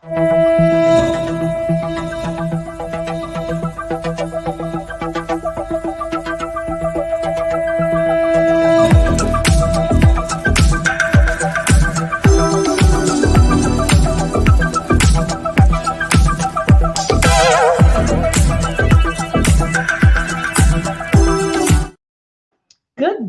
Good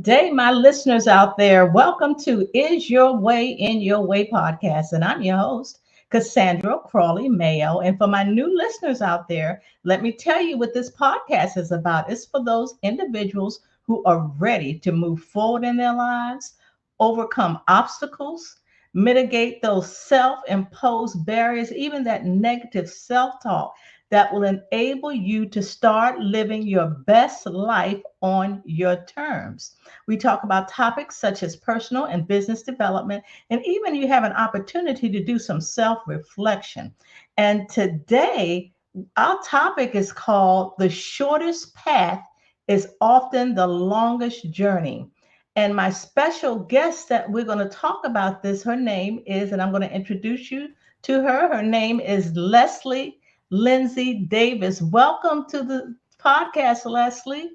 day, my listeners out there. Welcome to Is Your Way in Your Way podcast. And I'm your host, Cassandra Crawley Mayo. And for my new listeners out there, let me tell you what this podcast is about. It's for those individuals who are ready to move forward in their lives, overcome obstacles, mitigate those self imposed barriers, even that negative self talk that will enable you to start living your best life on your terms. We talk about topics such as personal and business development, and even you have an opportunity to do some self reflection. And today, our topic is called The Shortest Path is Often the Longest Journey. And my special guest that we're going to talk about this, her name is, and I'm going to introduce you to her. Her name is Leslie Lindsey Davis. Welcome to the podcast, Leslie.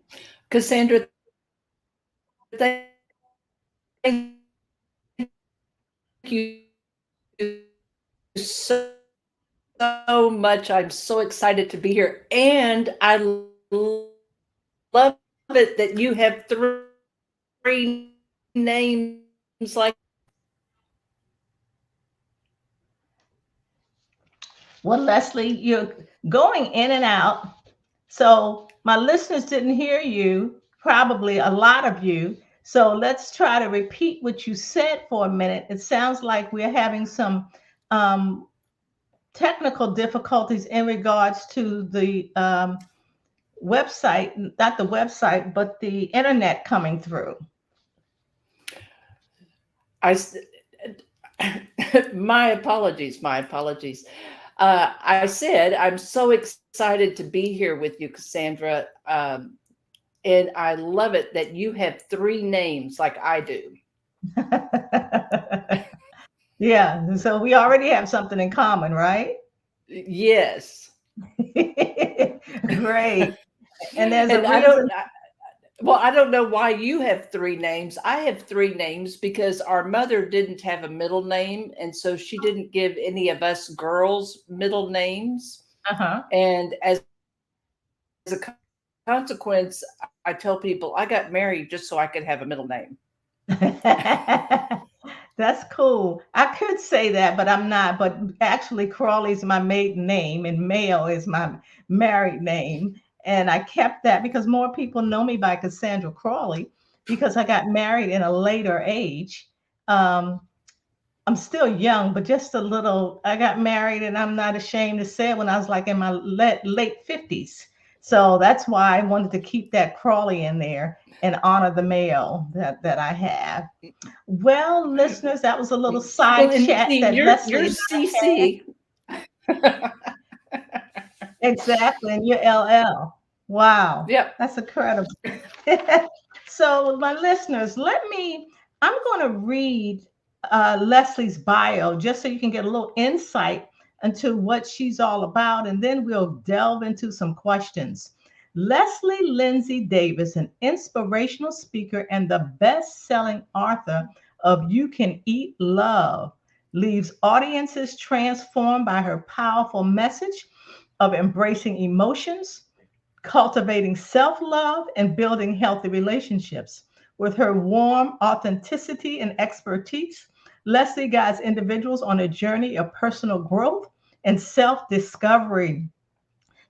Cassandra, thank you so much. I'm so excited to be here. And I love it that you have three names like. Well, Leslie, you're going in and out. So my listeners didn't hear you, probably a lot of you. So let's try to repeat what you said for a minute. It sounds like we're having some um, technical difficulties in regards to the website, not the website, but the internet coming through. My apologies. I said I'm so excited to be here with you, Cassandra, and I love it that you have three names like I do. Yeah, so we already have something in common, right? Yes. Great. And there's a And reason. I don't know why you have three names. I have three names because our mother didn't have a middle name. And so she didn't give any of us girls middle names. Uh-huh. And as a consequence, I tell people I got married just so I could have a middle name. That's cool. I could say that, but I'm not. But actually, Crawley's my maiden name, and Mayo is my married name. And I kept that because more people know me by Cassandra Crawley because I got married in a later age. Um, I'm still young, but just a little. I got married, and I'm not ashamed to say it when I was like in my late 50s. So that's why I wanted to keep that Crawley in there and honor the male that I have. Well, listeners, that was a little side and chat see, that you're Leslie. CC. Exactly, and you're LL. Wow, Yep. that's incredible. So, my listeners, I'm going to read Leslie's bio just so you can get a little insight into what she's all about, and then we'll delve into some questions. Leslie Lindsey Davis, an inspirational speaker and the best selling author of You Can Eat Love, leaves audiences transformed by her powerful message of embracing emotions, cultivating self love, and building healthy relationships. With her warm authenticity and expertise, Leslie guides individuals on a journey of personal growth and self discovery.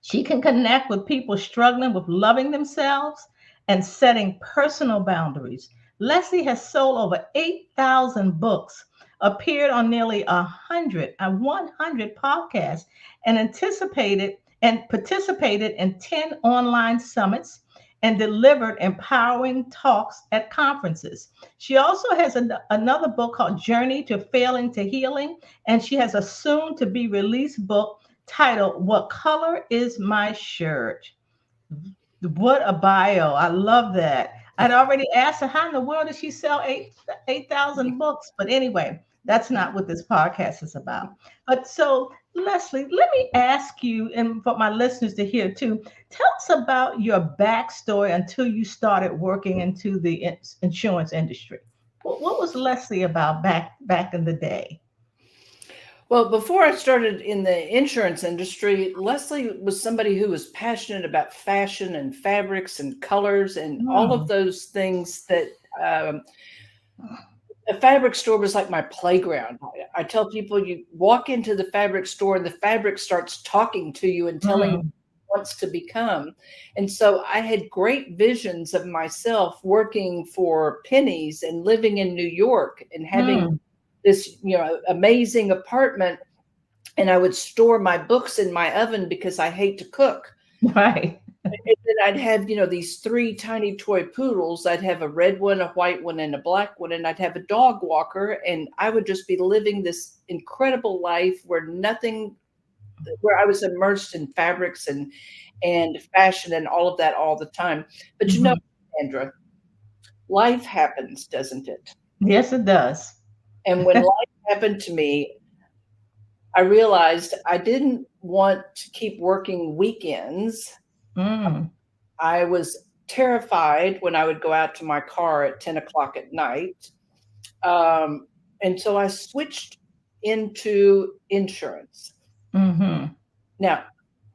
She can connect with people struggling with loving themselves and setting personal boundaries. Leslie has sold over 8,000 books, appeared on nearly 100 podcasts, and participated in 10 online summits and delivered empowering talks at conferences. She also has another book called Journey to Failing to Healing, and she has a soon to be released book titled What Color Is My Shirt? What a bio. I love that. I'd already asked her how in the world did she sell 8,000 books? But anyway, That's not what this podcast is about. But so, Leslie, let me ask you, and for my listeners to hear too, tell us about your backstory until you started working into the insurance industry. What was Leslie about back in the day? Well, before I started in the insurance industry, Leslie was somebody who was passionate about fashion and fabrics and colors and all of Mm, those things that um, a fabric store was like my playground. I tell people you walk into the fabric store and the fabric starts talking to you and telling you mm, what it wants to become. And so I had great visions of myself working for pennies and living in New York and having mm. this, amazing apartment. And I would store my books in my oven because I hate to cook. Right. And then I'd have, these three tiny toy poodles. I'd have a red one, a white one, and a black one. And I'd have a dog walker. And I would just be living this incredible life where I was immersed in fabrics and fashion and all of that all the time. But Mhm. Sandra, life happens, doesn't it? Yes, it does. And when life happened to me, I realized I didn't want to keep working weekends. Mm, I was terrified when I would go out to my car at 10 o'clock at night. Um, and so I switched into insurance. mm-hmm. Now,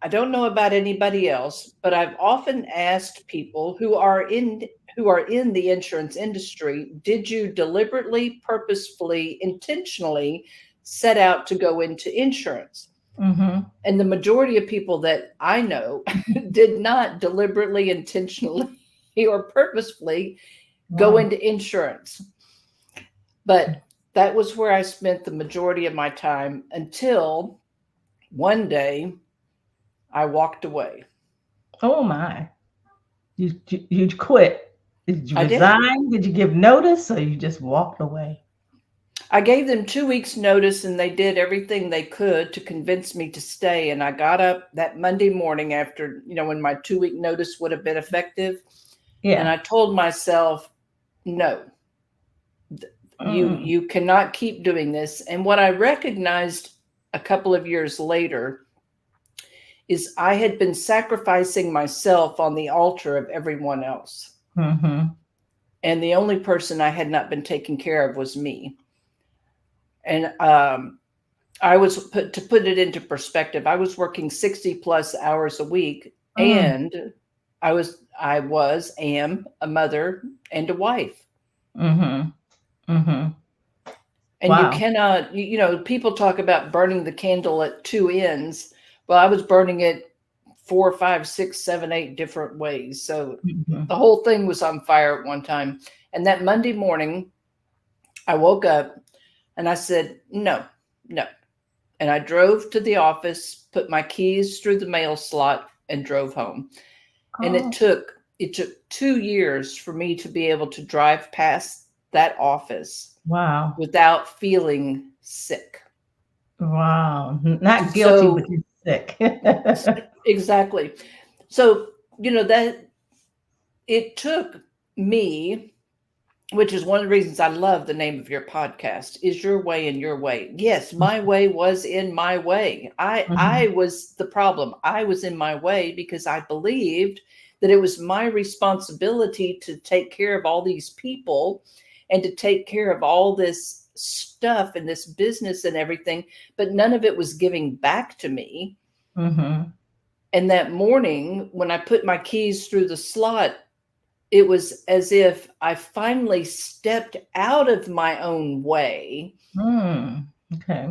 I don't know about anybody else, but I've often asked people who are in the insurance industry, did you deliberately, purposefully, intentionally set out to go into insurance? Mm-hmm. And the majority of people that I know did not deliberately, intentionally, or purposefully go Wow. into insurance. But that was where I spent the majority of my time until one day I walked away. Oh my. You quit. Did you I did. resign? Did you give notice or you just walked away? I gave them 2 weeks' notice and they did everything they could to convince me to stay. And I got up that Monday morning after, when my 2 week notice would have been effective. And Yeah. I told myself, no, Mm, you cannot keep doing this. And what I recognized a couple of years later is I had been sacrificing myself on the altar of everyone else. mm-hmm. And the only person I had not been taking care of was me. And I was to put it into perspective, I was working 60 plus hours a week, Mm, and am a mother and a wife. mm-hmm. Mm-hmm. And you Wow. cannot, people talk about burning the candle at two ends. Well, I was burning it 4, 5, 6, 7, 8 different ways. So Mm-hmm. the whole thing was on fire at one time. And that Monday morning, I woke up and I said, no, no. And I drove to the office, put my keys through the mail slot, and drove home. And it Oh, took 2 years for me to be able to drive past that office wow. without feeling sick. Wow. Not guilty, but So you're sick. exactly. So, that it took me, which is one of the reasons I love the name of your podcast, is your way and your way. Yes, my way was in my way. I Mhm. was the problem. I was in my way because I believed that it was my responsibility to take care of all these people and to take care of all this stuff and this business and everything, but none of it was giving back to me. Mhm. And that morning when I put my keys through the slot, it was as if I finally stepped out of my own way. Mm. Okay.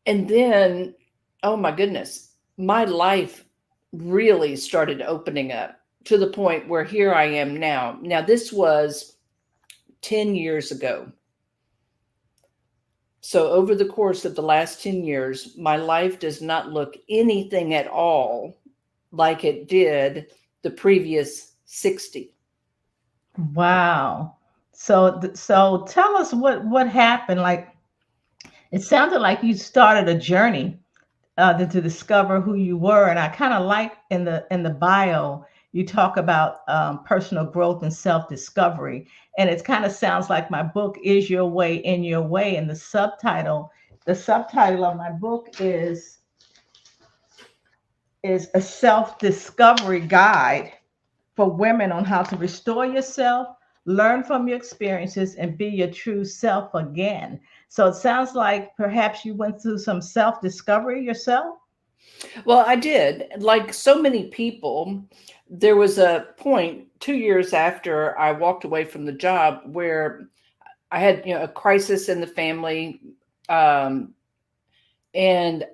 And then, oh my goodness, my life really started opening up to the point where here I am now. Now, this was 10 years ago. So, over the course of the last 10 years, my life does not look anything at all like it did the previous 60. Wow. So tell us what happened. Like it sounded like you started a journey to discover who you were, and I kind of like in the bio. you talk about personal growth and self-discovery. And it kind of sounds like my book is Your Way in Your Way. And the subtitle of my book is a self-discovery guide for women on how to restore yourself, learn from your experiences, and be your true self again. So it sounds like perhaps you went through some self discovery yourself. Well, I did. Like so many people, there was a point 2 years after I walked away from the job where I had, a crisis in the family. Um, and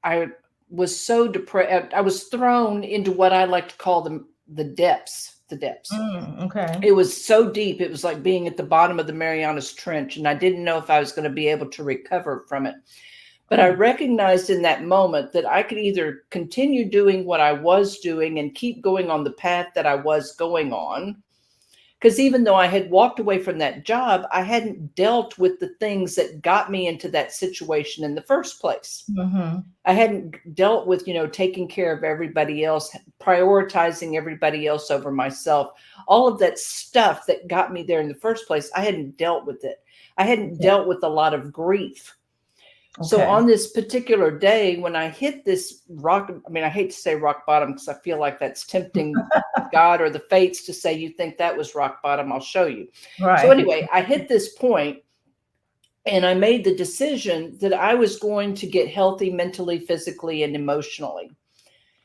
I was so depressed. I was thrown into what I like to call the depths. The depths. Okay. It was so deep. It was like being at the bottom of the Marianas Trench, and I didn't know if I was going to be able to recover from it. But I recognized in that moment that I could either continue doing what I was doing and keep going on the path that I was going on. Because even though I had walked away from that job, I hadn't dealt with the things that got me into that situation in the first place. Mm-hmm. I hadn't dealt with, taking care of everybody else, prioritizing everybody else over myself. All of that stuff that got me there in the first place, I hadn't dealt with it. I hadn't dealt with a lot of grief. So Okay. on this particular day, when I hit this rock, I hate to say rock bottom because I feel like that's tempting God or the fates to say, you think that was rock bottom, I'll show you. So Right. anyway, I hit this point and I made the decision that I was going to get healthy mentally, physically, and emotionally.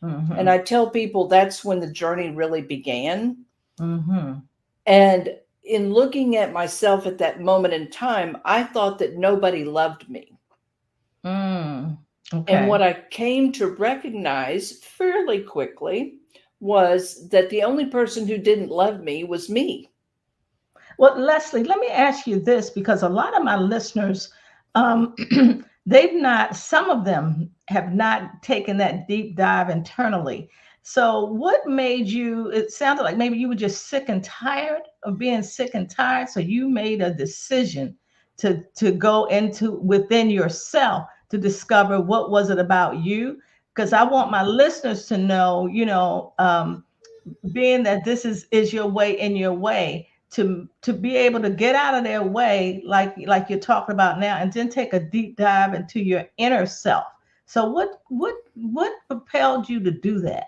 Mm-hmm. And I tell people that's when the journey really began. Mm-hmm. And in looking at myself at that moment in time, I thought that nobody loved me. Okay. And what I came to recognize fairly quickly was that the only person who didn't love me was me. Well, Leslie, let me ask you this because a lot of my listeners, um, some of them have not taken that deep dive internally. So, what made you? It sounded like maybe you were just sick and tired of being sick and tired. So, you made a decision to go into within yourself to discover what was it about you. Because I want my listeners to know, being that this is your way in your way to be able to get out of their way like you're talking about now and then take a deep dive into your inner self. So what propelled you to do that?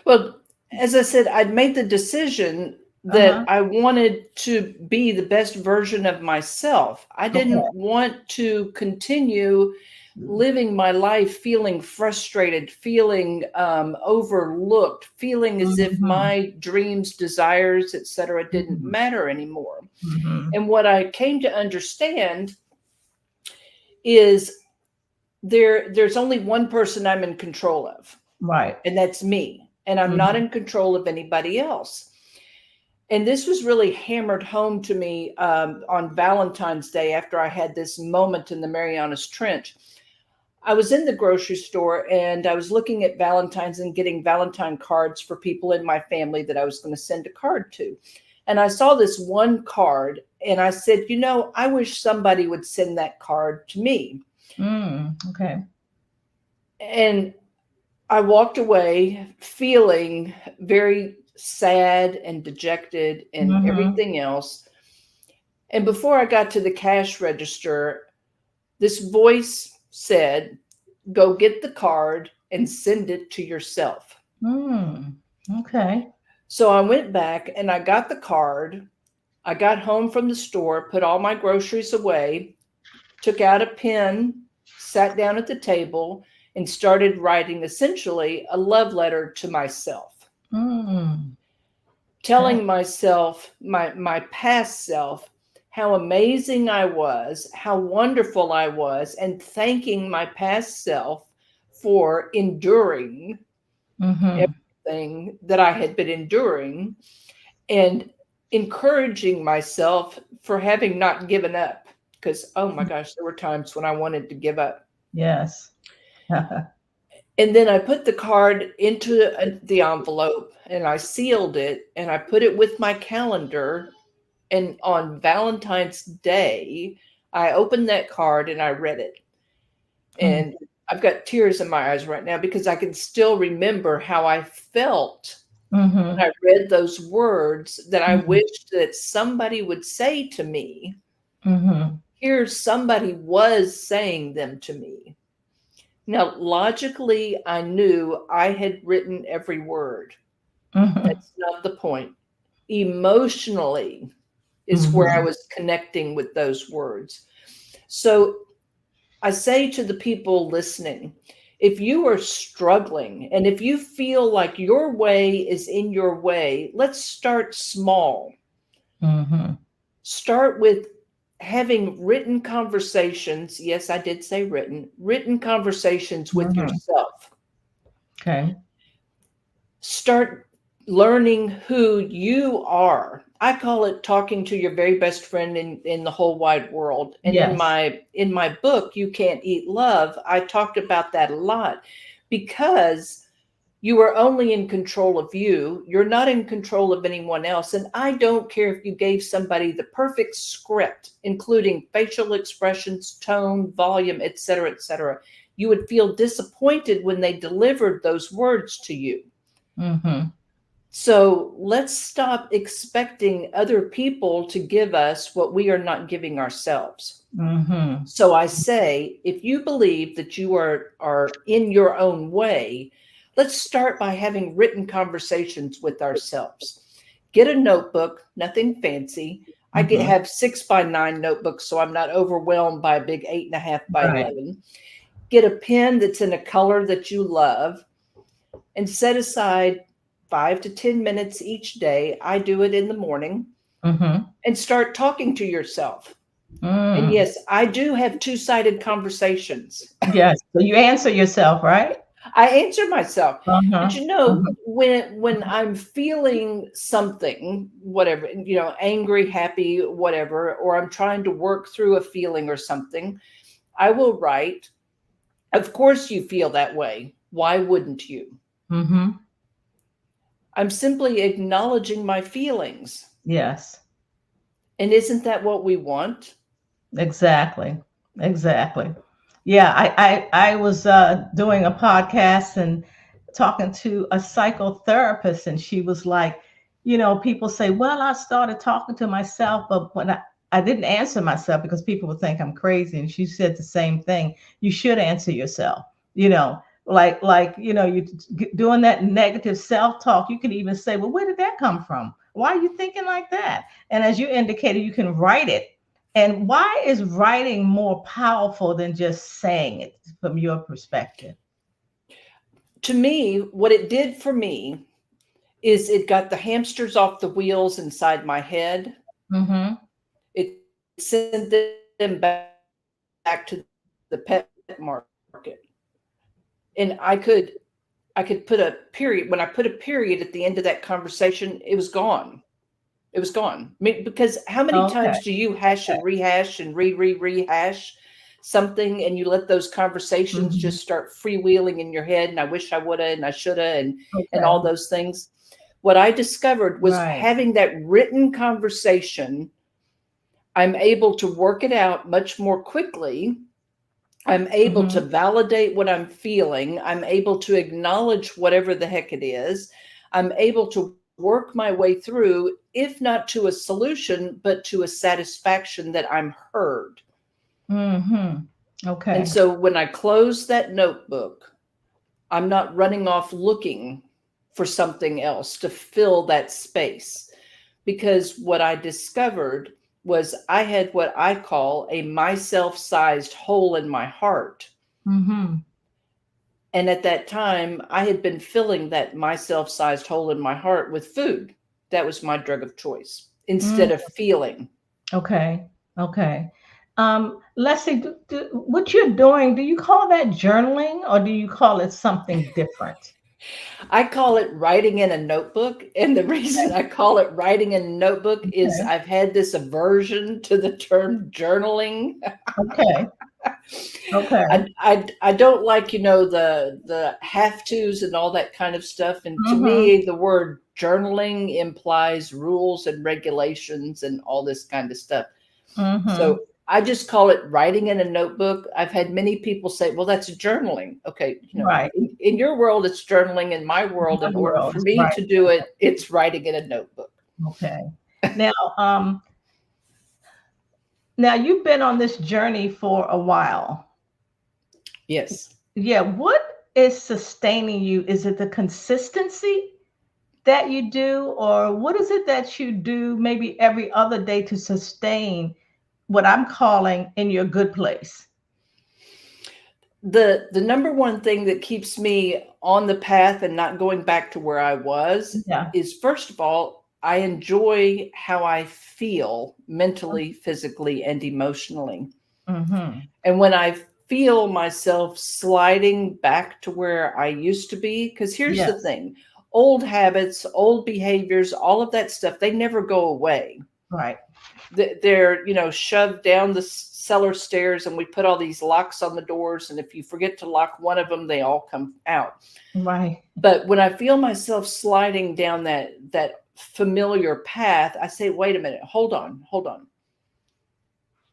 Well, as I said, I'd made the decision that Uh-huh. I wanted to be the best version of myself. I Okay. didn't want to continue living my life feeling frustrated, feeling overlooked, feeling as if Mm-hmm. my dreams, desires, etc., didn't Mm-hmm. matter anymore. Mm-hmm. And what I came to understand is there's only one person I'm in control of, Right. and that's me. And I'm not Mm-hmm. in control of anybody else. And this was really hammered home to me on Valentine's Day after I had this moment in the Marianas Trench. I was in the grocery store and I was looking at Valentine's and getting Valentine cards for people in my family that I was going to send a card to. And I saw this one card and I said, I wish somebody would send that card to me. Okay. And I walked away feeling very sad and dejected and Mm-hmm. everything else. And before I got to the cash register, this voice said, go get the card and send it to yourself. Okay. So I went back and I got the card. I got home from the store, put all my groceries away, took out a pen, sat down at the table, and started writing essentially a love letter to myself, mm, okay. telling myself, my past self, how amazing I was, how wonderful I was, and thanking my past self for enduring Mm-hmm. everything that I had been enduring and encouraging myself for having not given up. Because, oh my gosh, there were times when I wanted to give up. Yes. And then I put the card into the envelope and I sealed it and I put it with my calendar. And on Valentine's Day, I opened that card and I read it. Mm. And I've got tears in my eyes right now because I can still remember how I felt Mm-hmm. And I read those words that I Mm-hmm. wished that somebody would say to me. Mm-hmm. Here, somebody was saying them to me. Now, logically, I knew I had written every word. Mm-hmm. That's not the point. Emotionally is where I Mm-hmm. was connecting with those words. So I say to the people listening, if you are struggling and if you feel like your way is in your way, let's start small. Mm-hmm. Start with having written conversations. Yes, I did say written conversations with Mm-hmm. yourself. Okay. Start learning who you are. I call it talking to your very best friend in the whole wide world. And Yes. in my book, You Can't Eat Love, I talked about that a lot because you are only in control of you. You're not in control of anyone else. And I don't care if you gave somebody the perfect script, including facial expressions, tone, volume, et cetera, et cetera. You would feel disappointed when they delivered those words to you. Mm-hmm. So let's stop expecting other people to give us what we are not giving ourselves. Mm-hmm. So I say, if you believe that you are in your own way, let's start by having written conversations with ourselves. Get a notebook, nothing fancy. Mm-hmm. Have 6x9 notebooks, so I'm not overwhelmed by a big 8.5 by Right. 11. Get a pen that's in a color that you love and set aside 5 to 10 minutes each day. I do it in the morning Mm-hmm. and start talking to yourself. And Mm. yes, I do have two-sided conversations. Yes. So you answer yourself, right? I answer myself. But Uh-huh. you know, Uh-huh. when I'm feeling something, whatever, angry, happy, whatever, or I'm trying to work through a feeling or something, I will write, of course you feel that way. Why wouldn't you? Mm-hmm. I'm simply acknowledging my feelings. Yes. And isn't that what we want? Exactly. Exactly. Yeah, I was doing a podcast and talking to a psychotherapist, and she was like, people say, well, I started talking to myself, but when I didn't answer myself because people would think I'm crazy. And she said the same thing. You should answer yourself, you doing that negative self-talk. You can even say, well, where did that come from? Why are you thinking like that? And as you indicated, you can write it. And why is writing more powerful than just saying it from your perspective? To me, what it did for me is it got the hamsters off the wheels inside my head. Mm-hmm. It sent them back to the pet market. And I could put a period. When I put a period at the end of that conversation, it was gone. It was gone. I mean, because how many times do you Okay. hash and rehash and rehash something and you let those conversations just Mm-hmm. start freewheeling in your head and I wish I woulda and I shoulda and all Okay. those things? What I discovered was Right. having that written conversation, I'm able to work it out much more quickly. I'm able to Mm-hmm. validate what I'm feeling. I'm able to acknowledge whatever the heck it is. I'm able to work my way through, if not to a solution, but to a satisfaction that I'm heard. Mm-hmm. And Okay. so when I close that notebook, I'm not running off looking for something else to fill that space. Because what I discovered was I had what I call a myself sized hole in my heart. Mm-hmm. And at that time, I had been filling that myself sized hole in my heart with food. That was my drug of choice Mm. instead of feeling. Okay. Okay. Leslie, what you're doing, do you call that journaling or do you call it something different? I call it writing in a notebook. And the reason I call it writing in a notebook is Okay. I've had this aversion to the term journaling. Okay. Okay. I don't like, the have tos and all that kind of stuff. And to Mm-hmm. me, the word journaling implies rules and regulations and all this kind of stuff. Mm-hmm. So I just call it writing in a notebook. I've had many people say, well, that's journaling. Okay. Right. In your world, it's journaling. In my world, My in order world for is me right. to do it, it's writing in a notebook. Okay. Now, now you've been on this journey for a while. Yes. Yeah. What is sustaining you? Is it the consistency that you do, or what is it that you do maybe every other day to sustain what I'm calling in your good place? The number one thing that keeps me on the path and not going back to where I was Yeah. is, first of all, I enjoy how I feel mentally, physically, and emotionally. Mm-hmm. And when I feel myself sliding back to where I used to be, because here's the Yes. thing, old habits, old behaviors, all of that stuff, they never go away. Right. They're, shoved down the cellar stairs, and we put all these locks on the doors. And if you forget to lock one of them, they all come out. Right. But when I feel myself sliding down that familiar path, I say, wait a minute, hold on, hold on.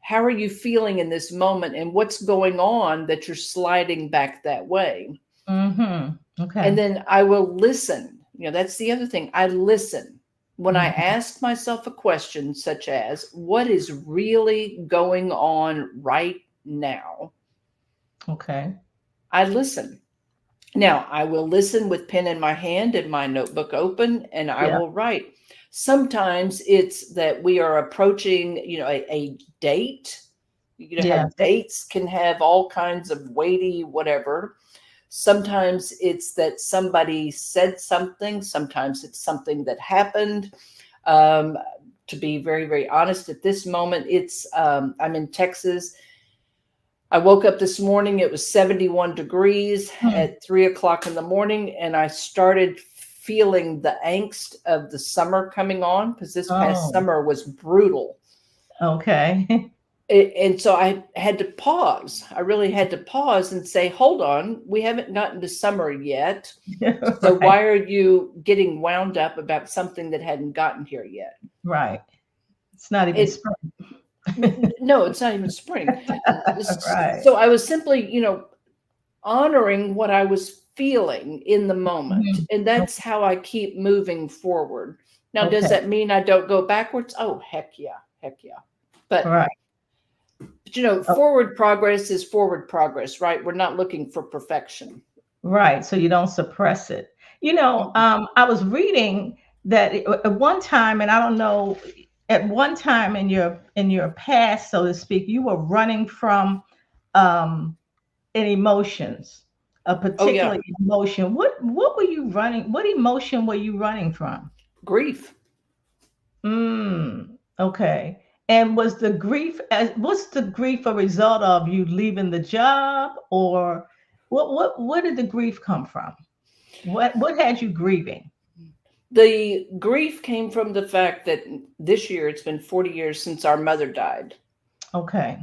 How are you feeling in this moment, and what's going on that you're sliding back that way? Mm-hmm. And Okay. then I will listen. That's the other thing. I listen. When I Mm-hmm. ask myself a question such as, what is really going on right now? Okay. I listen. Now, I will listen with pen in my hand and my notebook open, and I Yeah. will write. Sometimes it's that we are approaching, a date. How Yeah. dates can have all kinds of weighty whatever. Sometimes it's that somebody said something. Sometimes it's something that happened. Um, to be very, very honest, at this moment, I'm in Texas. I woke up this morning, it was 71 degrees Hmm. at 3 o'clock in the morning, and I started feeling the angst of the summer coming on, because this past Oh, summer was brutal. okay. And so I had to pause. I really had to pause and say, hold on, we haven't gotten to summer yet. So Right. why are you getting wound up about something that hadn't gotten here yet? Right. It's not even It spring. No, it's not even spring. Right. So I was simply, honoring what I was feeling in the moment. Mhm. And that's how I keep moving forward. Now, does Okay. that mean I don't go backwards? Oh, heck yeah. Heck yeah. But, Right. Oh, forward progress is forward progress, right? We're not looking for perfection. right. So you don't suppress it. I was reading that at one time, and I don't know, at one time in your past, so to speak, you were running from um in emotions, a Oh, particular yeah. emotion. What were you running? What emotion were you running from? Grief. Okay. And what's the grief a result of you leaving the job, or where did the grief come from? What had you grieving? The grief came from the fact that this year it's been 40 years since our mother died. Okay.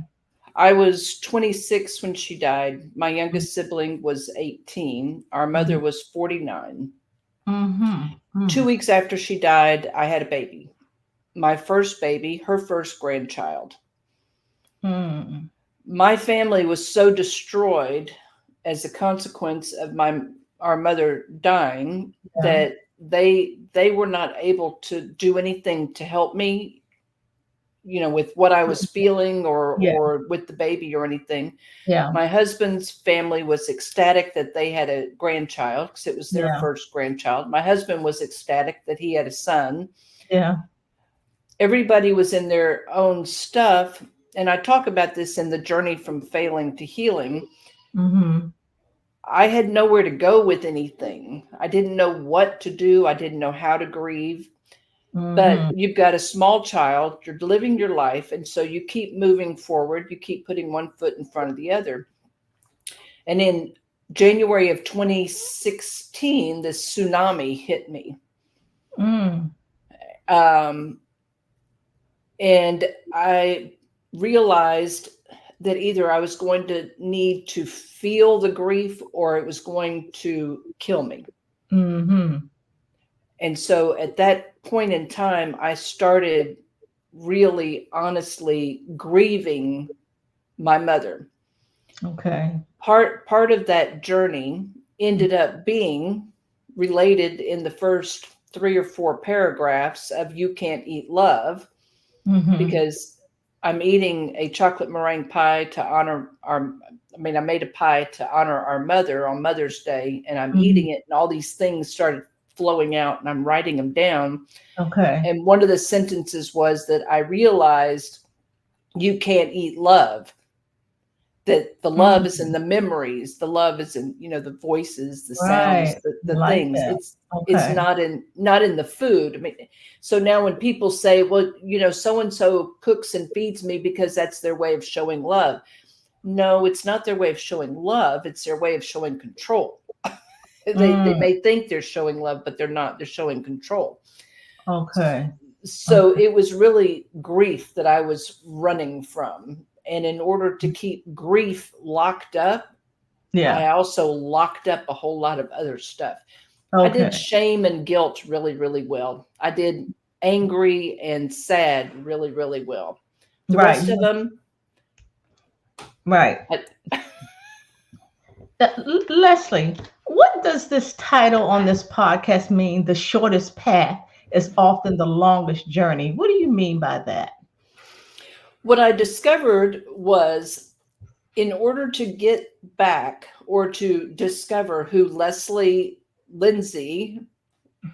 I was 26 when she died. My youngest sibling was 18. Our mother Mm-hmm. was 49. Mm-hmm. 2 weeks after she died, I had a baby. My first baby, her first grandchild. Mm-hmm. My family was so destroyed as a consequence of our mother dying Yeah. that they were not able to do anything to help me, with what I was feeling, Yeah. or with the baby or anything. Yeah. My husband's family was ecstatic that they had a grandchild, because it was their Yeah. first grandchild. My husband was ecstatic that he had a son. Yeah. Everybody was in their own stuff. And I talk about this in the journey from failing to healing. Mm-hmm. I had nowhere to go with anything. I didn't know what to do. I didn't know how to grieve. But Mm-hmm. you've got a small child, you're living your life. And so you keep moving forward. You keep putting one foot in front of the other. And in January of 2016, this tsunami hit me. Mm. Um, and I realized that either I was going to need to feel the grief, or it was going to kill me. Mm-hmm. And so at that point in time, I started really honestly grieving my mother. Okay. Part of that journey ended up being related in the first 3 or 4 paragraphs of You Can't Eat Love, Mm-hmm. because I'm eating a chocolate meringue pie to honor I made a pie to honor our mother on Mother's Day, and I'm Hmm. eating it, and all these things started flowing out, and I'm writing them down. Okay. And one of the sentences was that I realized you can't eat love, that the love is in Mm. the memories, the love is in, the voices, the sounds, Right. the Like things. that. It's Okay. not in the food. I mean, so now when people say, well, so and so cooks and feeds me because that's their way of showing love. No, it's not their way of showing love, it's their way of showing control. They Mm. may think they're showing love, but they're not. They're showing control. Okay. So Okay. it was really grief that I was running from. And in order to keep grief locked up, Yeah. I also locked up a whole lot of other stuff. I did Okay. shame and guilt really, really well. I did angry and sad really, really well. The Right. rest of them, Right. I, Leslie, what does this title on this podcast mean? The shortest path is often the longest journey. What do you mean by that? what I discovered was, in order to get back or to discover who Leslie Lindsey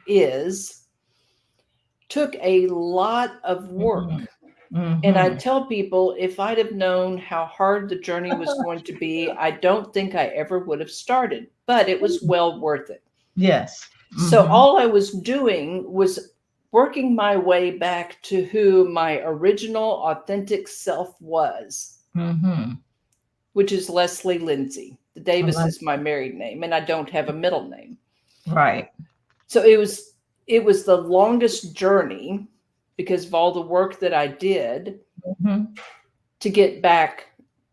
is, took a lot of work. Hmm. And I Hmm. tell people, if I'd have known how hard the journey was going to be, I don't think I ever would have started, but it was well worth it. Yes. So Hmm. all I was doing was working my way back to who my original authentic self was, Hmm. which is Leslie Lindsay. The Davis is my married name, and I don't have a middle name. Right. So it was the longest journey because of all the work that I did Hmm. to get back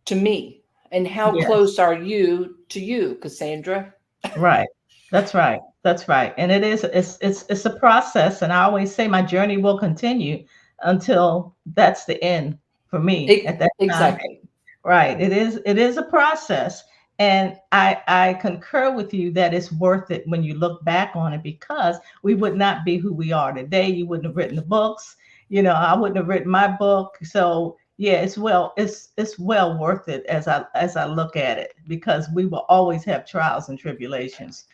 to me. And how Yes. close are you to you, Cassandra? Right. That's right. That's right. And it's a process. And I always say my journey will continue until that's the end for me at that time. Exactly. Right. It is a process. And I concur with you that it's worth it when you look back on it, because we would not be who we are today. You wouldn't have written the books. I wouldn't have written my book. So yeah, it's well worth it as I look at it, because we will always have trials and tribulations.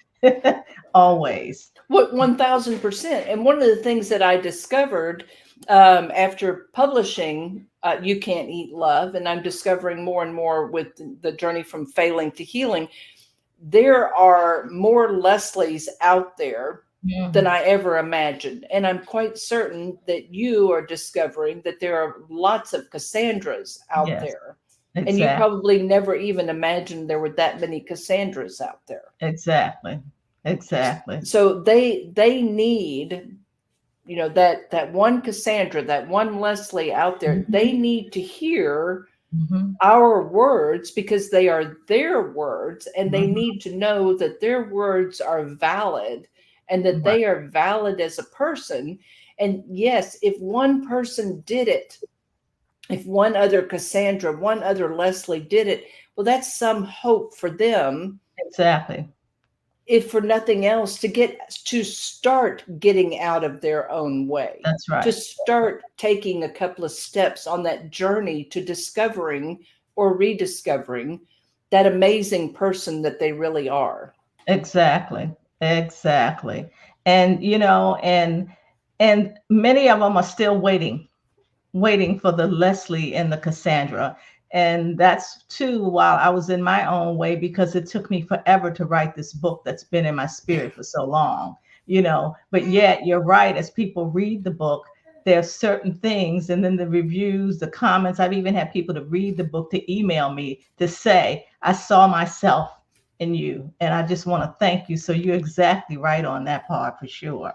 Always. What 1000%. And one of the things that I discovered after publishing You Can't Eat Love, and I'm discovering more and more with the journey from failing to healing, there are more Leslies out there than Mhm. I ever imagined. And I'm quite certain that you are discovering that there are lots of Cassandras out Yes, there. And you exactly. probably never even imagined there were that many Cassandras out there. Exactly. Exactly. So they need, that one Cassandra, that one Leslie out there, they Mhm. need to hear Mhm. our words because they are their words, and they Mhm. need to know that their words are valid and that Right. they are valid as a person. And yes, if one person did it, if one other Cassandra, one other Leslie did it, well, that's some hope for them, Exactly. if for nothing else, to start getting out of their own way, That's to right. That's right. start taking a couple of steps on that journey to discovering or rediscovering that amazing person that they really are. Exactly. Exactly. And many of them are still waiting for the Leslie and the Cassandra. And that's too while I was in my own way, because it took me forever to write this book that's been in my spirit for so long. But yet, you're right, as people read the book, there's certain things, and then the reviews, the comments. I've even had people to read the book to email me to say, I saw myself in you. And I just want to thank you. So you're exactly right on that part for sure.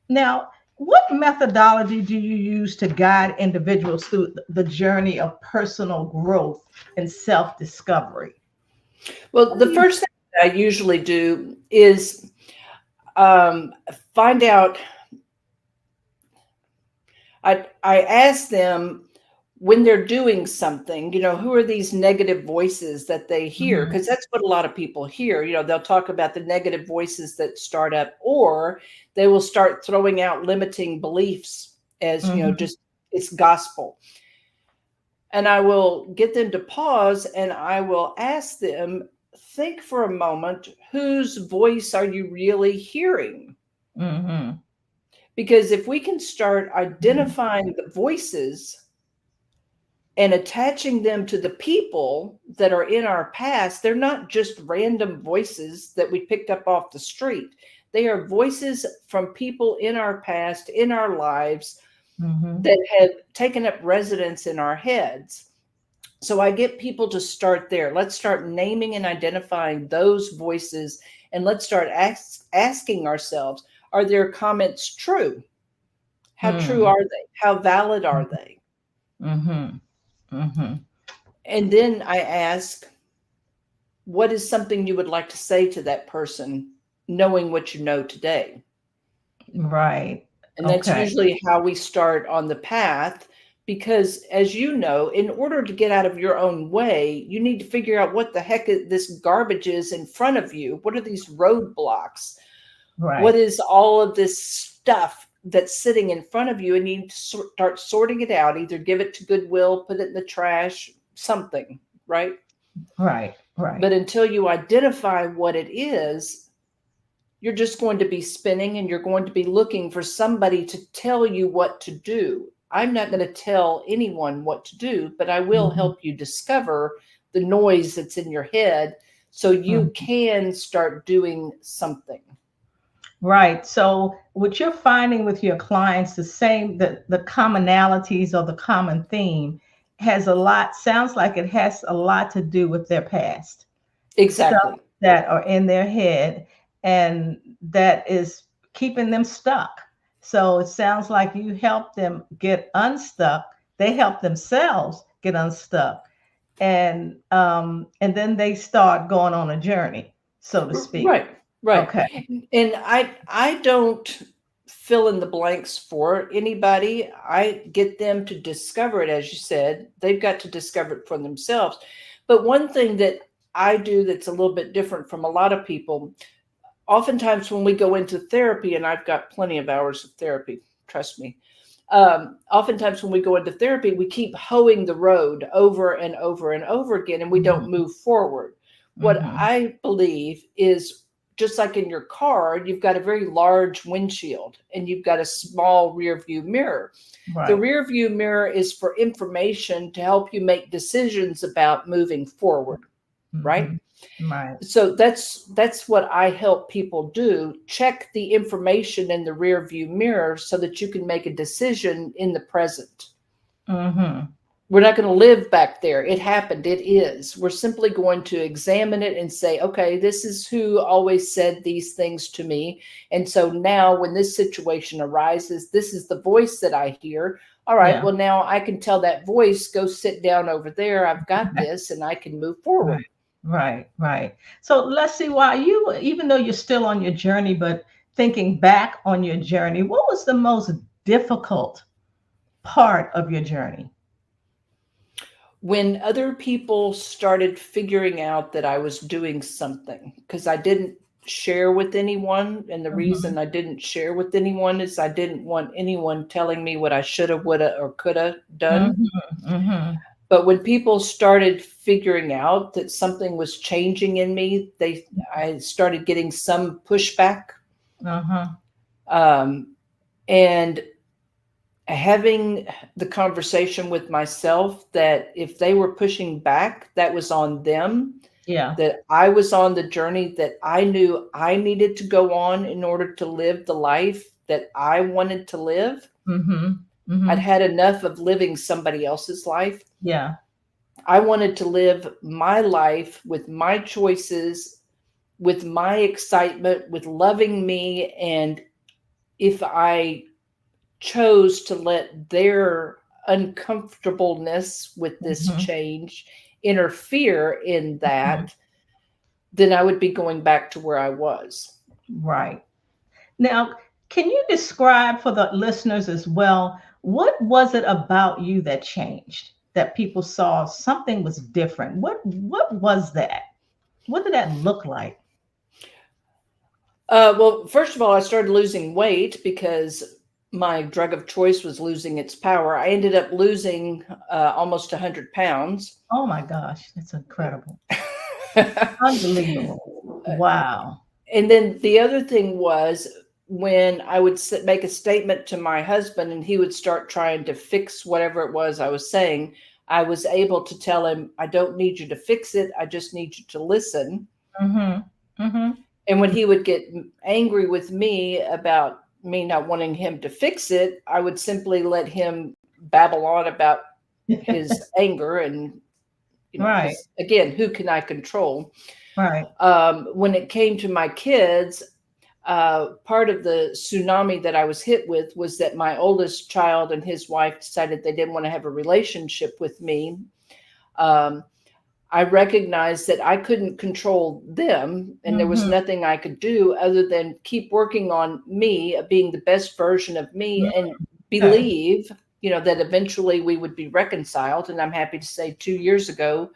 Now, what methodology do you use to guide individuals through the journey of personal growth and self discovery? Well, the first thing that I usually do is um, find out I ask them when they're doing something, who are these negative voices that they hear? Mhm. Because that's what a lot of people hear. They'll talk about the negative voices that start up, or they will start throwing out limiting beliefs as, Mhm. just it's gospel. And I will get them to pause and I will ask them, think for a moment, whose voice are you really hearing? Mhm. Because if we can start Mhm. identifying the voices and attaching them to the people that are in our past, they're not just random voices that we picked up off the street. They are voices from people in our past, in our lives, Mhm. that have taken up residence in our heads. So I get people to start there. Let's start naming and identifying those voices, and let's start asking ourselves, are their comments true? How true Mm. are they? How valid are they? Mhm. Mhm. And then I ask, what is something you would like to say to that person, knowing what you know today? Right. And that's Okay. usually how we start on the path. Because, as you know, in order to get out of your own way, you need to figure out what the heck this garbage is in front of you. What are these roadblocks? What Right. is all of this stuff that's sitting in front of you? And you need to start sorting it out. Either give it to Goodwill, put it in the trash, something, right? Right. But Right. until you identify what it is, you're just going to be spinning and you're going to be looking for somebody to tell you what to do. I'm not going to tell anyone what to do, but I will Mhm. help you discover the noise that's in your head so you Mhm. can start doing something. Right. So what you're finding with your clients, the commonalities or the common theme has a lot, sounds like it has a lot to do with their past, stuff Exactly. that are in their head and that is keeping them stuck. So it sounds like you help them get unstuck. They help themselves get unstuck, and then they start going on a journey, so to speak. Right, right. Okay. And I don't fill in the blanks for anybody. I get them to discover it, as you said. They've got to discover it for themselves. But one thing that I do that's a little bit different from a lot of people, oftentimes when we go into therapy, and I've got plenty of hours of therapy, trust me. Oftentimes when we go into therapy, we keep hoeing the road over and over and over again, and we don't Mhm. move forward. What Mhm. I believe is, just like in your car, you've got a very large windshield and you've got a small rear view mirror. The Right. rear view mirror is for information to help you make decisions about moving forward, right? Mhm. Right. So that's what I help people do. Check the information in the rear view mirror so that you can make a decision in the present. Mhm. We're not going to live back there. It happened. It is. We're simply going to examine it and say, okay, this is who always said these things to me. And so now when this situation arises, this is the voice that I hear. All right, Yeah. well, now I can tell that voice, go sit down over there. I've got this and I can move Right. forward. Right. Right. So let's see why you, even though you're still on your journey, but thinking back on your journey, what was the most difficult part of your journey? When other people started figuring out that I was doing something, because I didn't share with anyone. And the Mhm. reason I didn't share with anyone is I didn't want anyone telling me what I shoulda, woulda, or coulda done. Mhm. Mhm. But when people started figuring out that something was changing in me, I started getting some pushback. Uh-huh. Um, and having the conversation with myself that if they were pushing back, that was on them, Yeah. that I was on the journey that I knew I needed to go on in order to live the life that I wanted to live. Mhm. I'd Mhm. had enough of living somebody else's life. Yeah. I wanted to live my life with my choices, with my excitement, with loving me. And if I chose to let their uncomfortableness with this Mhm. change interfere in Mhm. that, then I would be going back to where I was. Right. Now, can you describe for the listeners as well? What was it about you that changed? That people saw something was different. What was that? What did that look like? Well, first of all, I started losing weight because my drug of choice was losing its power. I ended up losing almost 100 pounds. Oh my gosh, that's incredible. Unbelievable. Wow. And then the other thing was when I would make a statement to my husband and he would start trying to fix whatever it was I was saying, I was able to tell him, I don't need you to fix it. I just need you to listen. Mm-hmm. Mm-hmm. And when he would get angry with me about me not wanting him to fix it, I would simply let him babble on about his anger. And, Right. because again, who can I control? Right. When it came to my kids, part of the tsunami that I was hit with was that my oldest child and his wife decided they didn't want to have a relationship with me. Um, I recognized that I couldn't control them, and there was Mm-hmm. nothing I could do other than keep working on me, being the best version of me, and Okay. believe, that eventually we would be reconciled. And I'm happy to say 2 years ago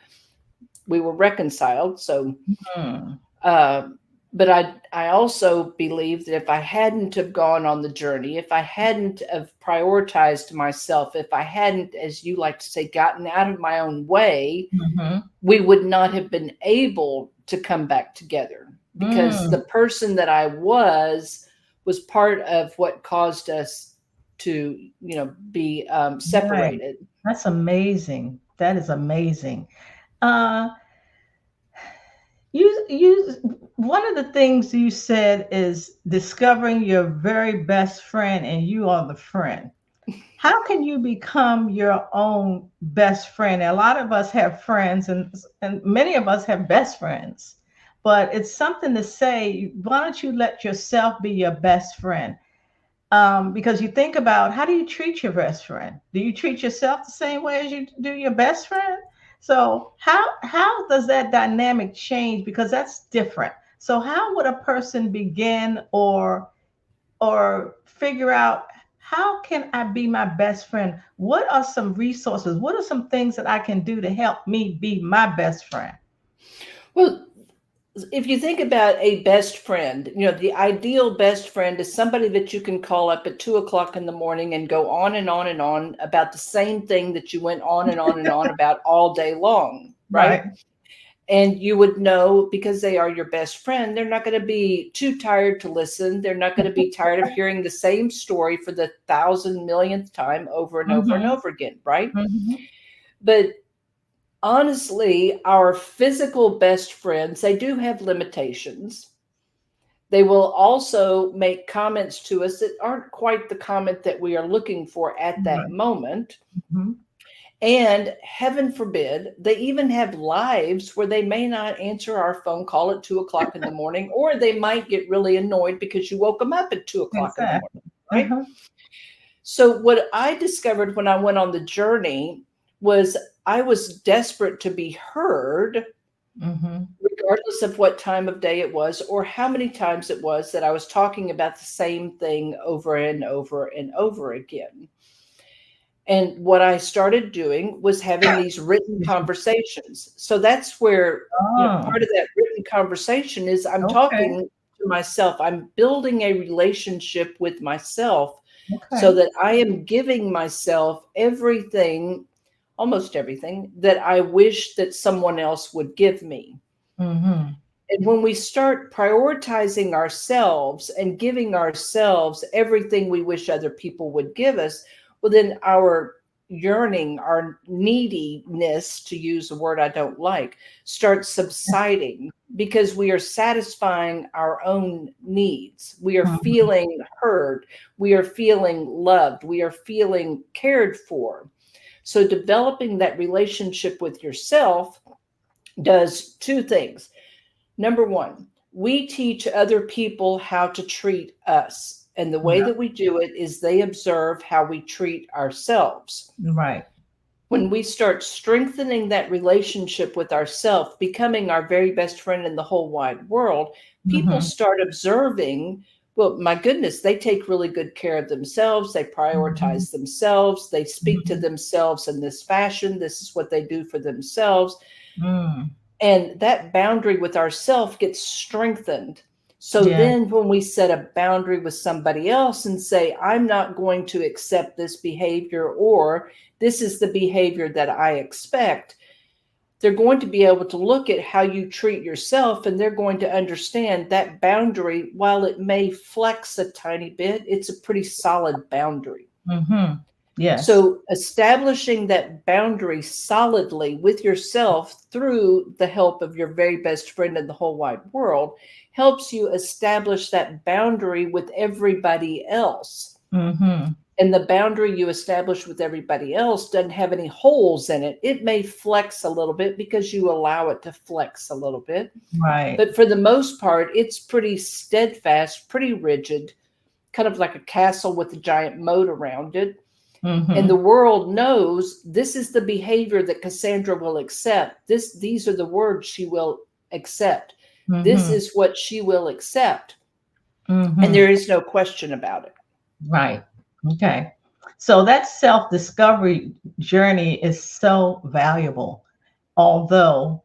we were reconciled. So, Mm. uh, but I also believe that if I hadn't have gone on the journey, if I hadn't have prioritized myself, if I hadn't, as you like to say, gotten out of my own way, Mm-hmm. we would not have been able to come back together, because Mm. the person that I was part of what caused us to, be Right. separated. That's amazing. That is amazing. Uh, one of the things you said is discovering your very best friend, and you are the friend. How can you become your own best friend? A lot of us have friends, and many of us have best friends, but it's something to say, why don't you let yourself be your best friend? Because you think about, how do you treat your best friend? Do you treat yourself the same way as you do your best friend? So how does that dynamic change? Because that's different. So how would a person begin or figure out, how can I be my best friend? What are some resources? What are some things that I can do to help me be my best friend? Well, if you think about a best friend, the ideal best friend is somebody that you can call up at 2 o'clock in the morning and go on and on and on about the same thing that you went on and on and on about all day long, right? Right. And you would know, because they are your best friend, they're not going to be too tired to listen. They're not going to be tired of hearing the same story for the thousand millionth time over and over and Mm-hmm. over again, right? Mm-hmm. But honestly, our physical best friends, they do have limitations. They will also make comments to us that aren't quite the comment that we are looking for at that Right. moment. Mm-hmm. And heaven forbid, they even have lives where they may not answer our phone call at 2 o'clock in the morning, or they might get really annoyed because you woke them up at 2 o'clock in the morning, Exactly. right? Uh-huh. So, what I discovered when I went on the journey was I was desperate to be heard, Mm-hmm. regardless of what time of day it was or how many times it was that I was talking about the same thing over and over and over again. And what I started doing was having these written Excuse me. conversations. So that's where, Oh, part of that written conversation is I'm okay. talking to myself. I'm building a relationship with myself so Okay. that I am giving myself everything, almost everything that I wish that someone else would give me. Mm-hmm. And when we start prioritizing ourselves and giving ourselves everything we wish other people would give us, well, then our yearning, our neediness, to use a word I don't like, starts subsiding because we are satisfying our own needs. We are Mm-hmm. feeling heard. We are feeling loved. We are feeling cared for. So, developing that relationship with yourself does two things. Number one, we teach other people how to treat us. And the way Yeah. that we do it is they observe how we treat ourselves. Right. When we start strengthening that relationship with ourselves, becoming our very best friend in the whole wide world, people Mm-hmm. start observing Well, my goodness, they take really good care of themselves. They Mhm. prioritize themselves. They speak to Mhm. themselves in this fashion. This is what they do for themselves. Mm. And that boundary with ourself gets strengthened. So Yeah. then when we set a boundary with somebody else and say, I'm not going to accept this behavior, or this is the behavior that I expect, they're going to be able to look at how you treat yourself, and they're going to understand that boundary, while it may flex a tiny bit, it's a pretty solid boundary. Mhm. Yes. So establishing that boundary solidly with yourself through the help of your very best friend in the whole wide world helps you establish that boundary with everybody else. Mhm. And the boundary you establish with everybody else doesn't have any holes in it. It may flex a little bit because you allow it to flex a little bit. Right. But for the most part, it's pretty steadfast, pretty rigid, kind of like a castle with a giant moat around it. And the Mhm. world knows this is the behavior that Cassandra will accept. These are the words she will accept. This Mhm. is what she will accept. And Mhm. there is no question about it. Right. Okay. So that self-discovery journey is so valuable. Although,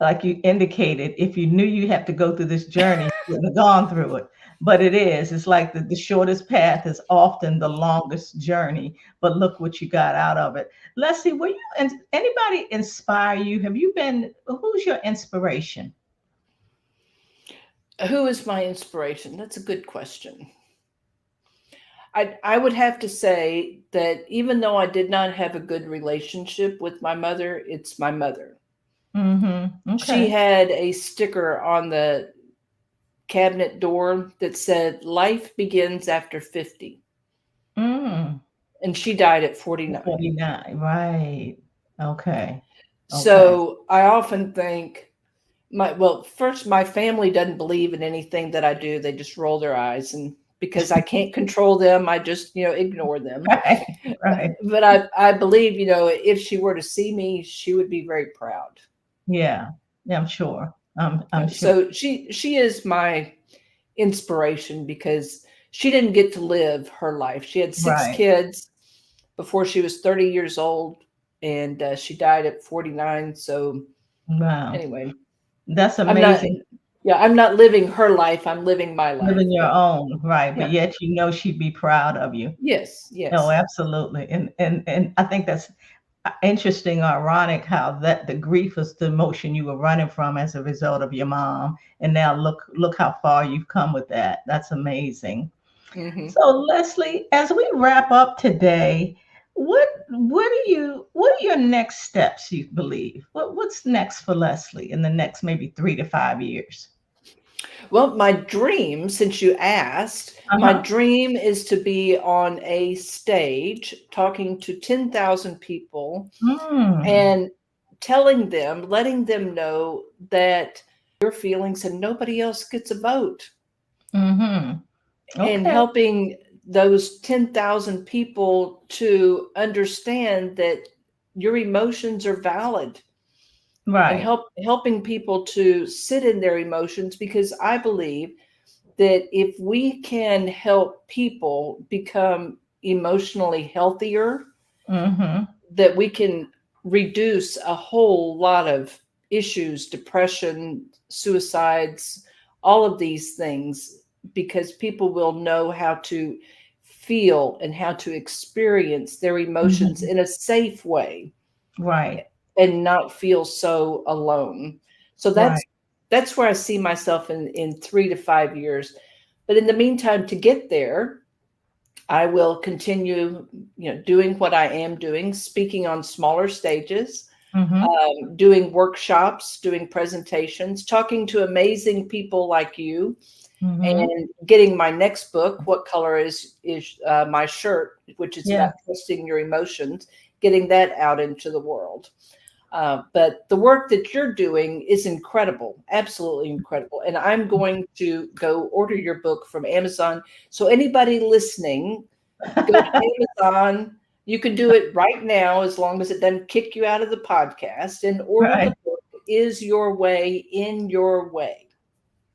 like you indicated, if you knew you had to go through this journey, you wouldn't have gone through it. But it is. It's like the shortest path is often the longest journey. But look what you got out of it. Leslie, were you and anybody inspire you? Have you been, who's your inspiration? Who is my inspiration? That's a good question. I would have to say that even though I did not have a good relationship with my mother, it's my mother. Mm-hmm. She Okay. had a sticker on the cabinet door that said, "Life begins after 50." Mm. And she died at 49. 49. Right. Okay. Okay. So I often think, first, my family doesn't believe in anything that I do. They just roll their eyes. And because I can't control them, I just, ignore them. Right. Right. But I believe, if she were to see me, she would be very proud. Yeah. Yeah, I'm sure. I'm sure. So she is my inspiration because she didn't get to live her life. She had six Right. kids before she was 30 years old, and she died at 49. So Wow. anyway, That's I'm not, amazing. yeah, I'm not living her life. I'm living my life. Living your But own, right. But yeah, yet you know she'd be proud of you. yes, No, yes. absolutely. And I think that's interesting or ironic how that the grief is the emotion you were running from as a result of your mom. And now look how far you've come with that. That's amazing. Hmm. So Leslie, as we wrap up today, what are your next steps you believe? What's next for Leslie in the next maybe 3 to 5 years? Well, my dream, since you asked, my Uh-huh. dream is to be on a stage talking to 10,000 people Mm. and telling them, letting them know that your feelings and nobody else gets a vote, Mm-hmm. and Okay. helping those 10,000 people to understand that your emotions are valid, and Right. helping people to sit in their emotions, because I believe that if we can help people become emotionally healthier, Mm-hmm. that we can reduce a whole lot of issues, depression, suicides, all of these things, because people will know how to feel and how to experience their emotions Mm-hmm. in a safe way Right. and not feel so alone. So Right. that's where I see myself in 3 to 5 years. But in the meantime, to get there, I will continue, doing what I am doing, speaking on smaller stages, Mm-hmm. doing workshops, doing presentations, talking to amazing people like you, Mm-hmm. and getting my next book, "What Color is My Shirt," which is Yeah. about trusting your emotions, getting that out into the world. But the work that you're doing is incredible, absolutely incredible. And I'm going to go order your book from Amazon. So anybody listening, go to Amazon. You can do it right now as long as it doesn't kick you out of the podcast, and order Right. the book, "Is Your Way in Your Way."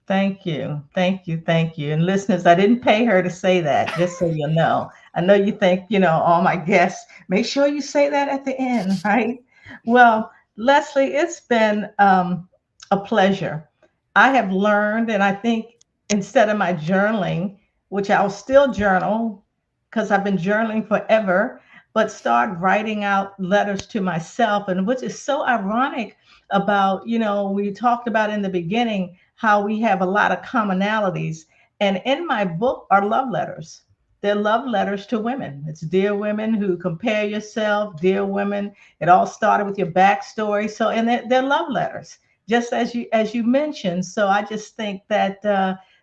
Thank you. Thank you. Thank you. And listeners, I didn't pay her to say that, just so you know. I know you think, all my guests, make sure you say that at the end, right? Well, Leslie, it's been a pleasure. I have learned, and I think instead of my journaling, which I'll still journal because I've been journaling forever, but start writing out letters to myself, and which is so ironic about, we talked about in the beginning how we have a lot of commonalities. And in my book are love letters. They're love letters to women. It's dear women who compare yourself, dear women. It all started with your backstory. So, and they're love letters, just as you mentioned. So I just think that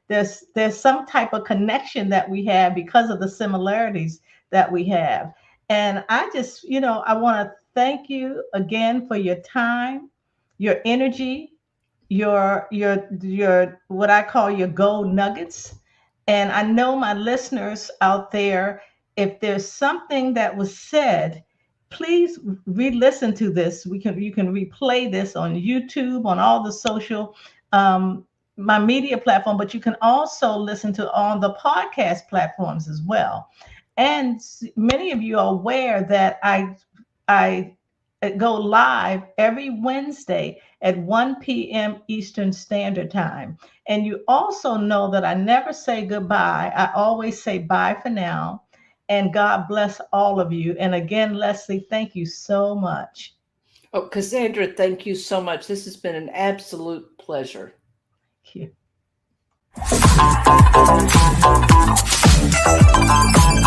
there's some type of connection that we have because of the similarities that we have. And I just, I want to thank you again for your time, your energy, your what I call your gold nuggets. And I know my listeners out there, if there's something that was said, please re-listen to this. You can replay this on YouTube, on all the social my media platform, but you can also listen to on the podcast platforms as well. And many of you are aware that I go live every Wednesday at 1 p.m. Eastern Standard Time. And you also know that I never say goodbye. I always say bye for now. And God bless all of you. And again, Leslie, thank you so much. Oh, Cassandra, thank you so much. This has been an absolute pleasure. Thank you.